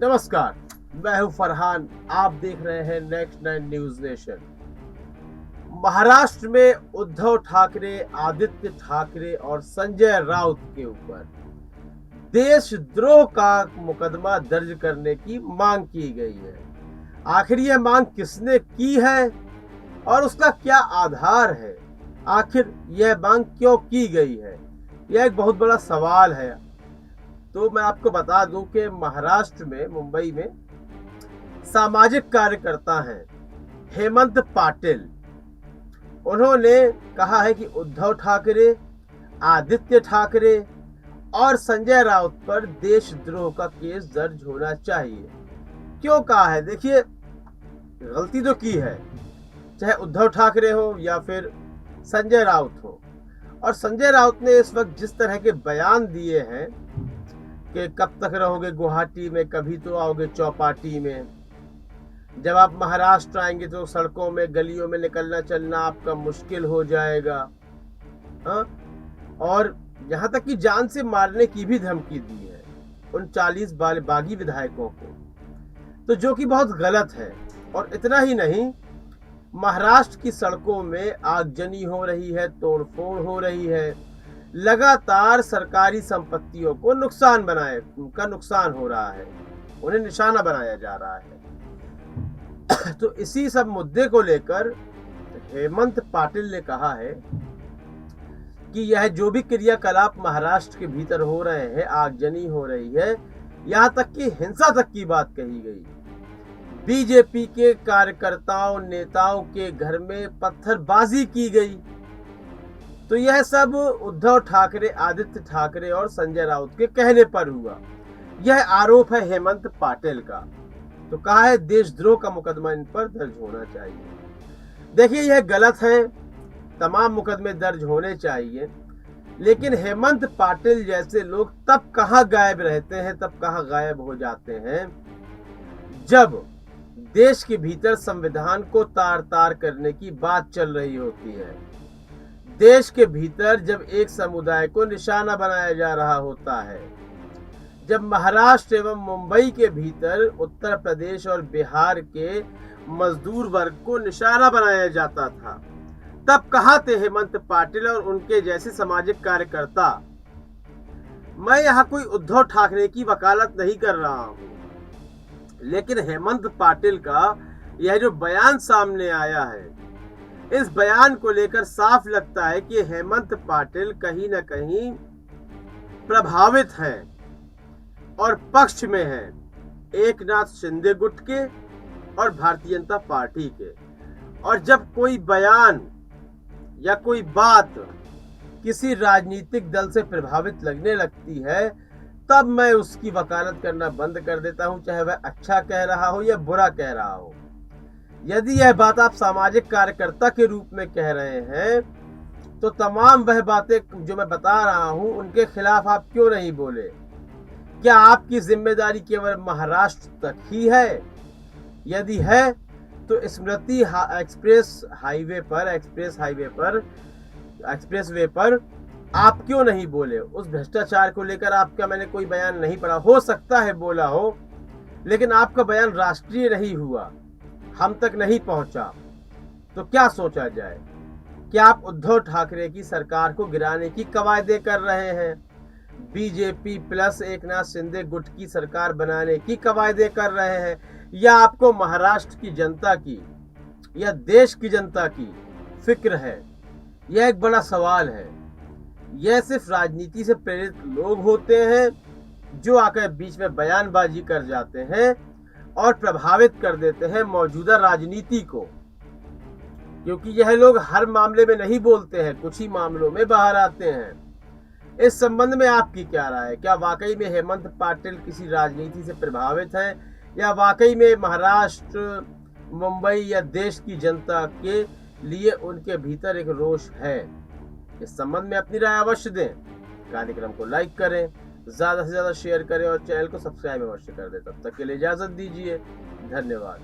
नमस्कार, मैं हूं फरहान। आप देख रहे हैं नेक्स्ट 9 न्यूज नेशन। महाराष्ट्र में उद्धव ठाकरे, आदित्य ठाकरे और संजय राउत के ऊपर देशद्रोह का मुकदमा दर्ज करने की मांग की गई है। आखिर यह मांग किसने की है और उसका क्या आधार है? आखिर यह मांग क्यों की गई है? यह एक बहुत बड़ा सवाल है। तो मैं आपको बता दूं कि महाराष्ट्र में, मुंबई में सामाजिक कार्यकर्ता हैं हेमंत पाटिल। उन्होंने कहा है कि उद्धव ठाकरे, आदित्य ठाकरे और संजय राउत पर देशद्रोह का केस दर्ज होना चाहिए। क्यों कहा है? देखिए, गलती तो की है, चाहे उद्धव ठाकरे हो या फिर संजय राउत हो। और संजय राउत ने इस वक्त जिस तरह के बयान दिए हैं कि कब तक रहोगे गुवाहाटी में, कभी तो आओगे चौपाटी में, जब आप महाराष्ट्र आएंगे तो सड़कों में, गलियों में निकलना चलना आपका मुश्किल हो जाएगा। हाँ? और यहाँ तक कि जान से मारने की भी धमकी दी है उन 40 बागी विधायकों को, तो जो कि बहुत गलत है। और इतना ही नहीं, महाराष्ट्र की सड़कों में आगजनी हो रही है, तोड़फोड़ हो रही है, लगातार सरकारी संपत्तियों को नुकसान हो रहा है, उन्हें निशाना बनाया जा रहा है। तो इसी सब मुद्दे को लेकर हेमंत पाटिल ने कहा है कि यह जो भी क्रियाकलाप महाराष्ट्र के भीतर हो रहे हैं, आगजनी हो रही है, यहां तक कि हिंसा तक की बात कही गई। बीजेपी के कार्यकर्ताओं, नेताओं के घर में पत्थरबाजी की गई। तो यह सब उद्धव ठाकरे, आदित्य ठाकरे और संजय राउत के कहने पर हुआ। यह आरोप है हेमंत पाटिल का। तो कहा है देशद्रोह का मुकदमा इन पर दर्ज होना चाहिए। देखिए, यह गलत है, तमाम मुकदमे दर्ज होने चाहिए, लेकिन हेमंत पाटिल जैसे लोग तब कहां गायब रहते हैं, तब कहां गायब हो जाते हैं, जब देश के भीतर संविधान को तार-तार करने की बात चल रही होती है। देश के भीतर जब एक समुदाय को निशाना बनाया जा रहा होता है, जब महाराष्ट्र एवं मुंबई के भीतर उत्तर प्रदेश और बिहार के मजदूर वर्ग को निशाना बनाया जाता था, तब कहां थे हेमंत पाटिल और उनके जैसे सामाजिक कार्यकर्ता? मैं यहां कोई उद्धव ठाकरे की वकालत नहीं कर रहा हूं, लेकिन हेमंत पाटिल का यह जो बयान सामने आया है, इस बयान को लेकर साफ लगता है कि हेमंत पाटिल कहीं न कहीं प्रभावित हैं और पक्ष में हैं एकनाथ शिंदे गुट के और भारतीय जनता पार्टी के। और जब कोई बयान या कोई बात किसी राजनीतिक दल से प्रभावित लगने लगती है, तब मैं उसकी वकालत करना बंद कर देता हूं, चाहे वह अच्छा कह रहा हो या बुरा कह रहा हो। यदि यह बात आप सामाजिक कार्यकर्ता के रूप में कह रहे हैं, तो तमाम वह बातें जो मैं बता रहा हूं, उनके खिलाफ आप क्यों नहीं बोले? क्या आपकी जिम्मेदारी केवल महाराष्ट्र तक ही है? यदि है तो स्मृति एक्सप्रेस वे पर आप क्यों नहीं बोले? उस भ्रष्टाचार को लेकर आपका मैंने कोई बयान नहीं पढ़ा। हो सकता है बोला हो, लेकिन आपका बयान राष्ट्रीय नहीं हुआ, हम तक नहीं पहुंचा। तो क्या सोचा जाए? क्या आप उद्धव ठाकरे की सरकार को गिराने की कवायदे कर रहे हैं? बीजेपी प्लस एकनाथ शिंदे गुट की सरकार बनाने की कवायदे कर रहे हैं? या आपको महाराष्ट्र की जनता की या देश की जनता की फिक्र है? यह एक बड़ा सवाल है। यह सिर्फ राजनीति से प्रेरित लोग होते हैं जो आकर बीच में बयानबाजी कर जाते हैं और प्रभावित कर देते हैं मौजूदा राजनीति को, क्योंकि यह लोग हर मामले में नहीं बोलते हैं, कुछ ही मामलों में बाहर आते हैं। इस संबंध में आपकी क्या राय है? क्या वाकई में हेमंत पाटिल किसी राजनीति से प्रभावित हैं, या वाकई में महाराष्ट्र, मुंबई या देश की जनता के लिए उनके भीतर एक रोष है? इस संबंध में अपनी राय अवश्य दें। कार्यक्रम को लाइक करें, ज्यादा से ज्यादा शेयर करें और चैनल को सब्सक्राइब अवश्य कर दें। तब तक के लिए इजाजत दीजिए। धन्यवाद।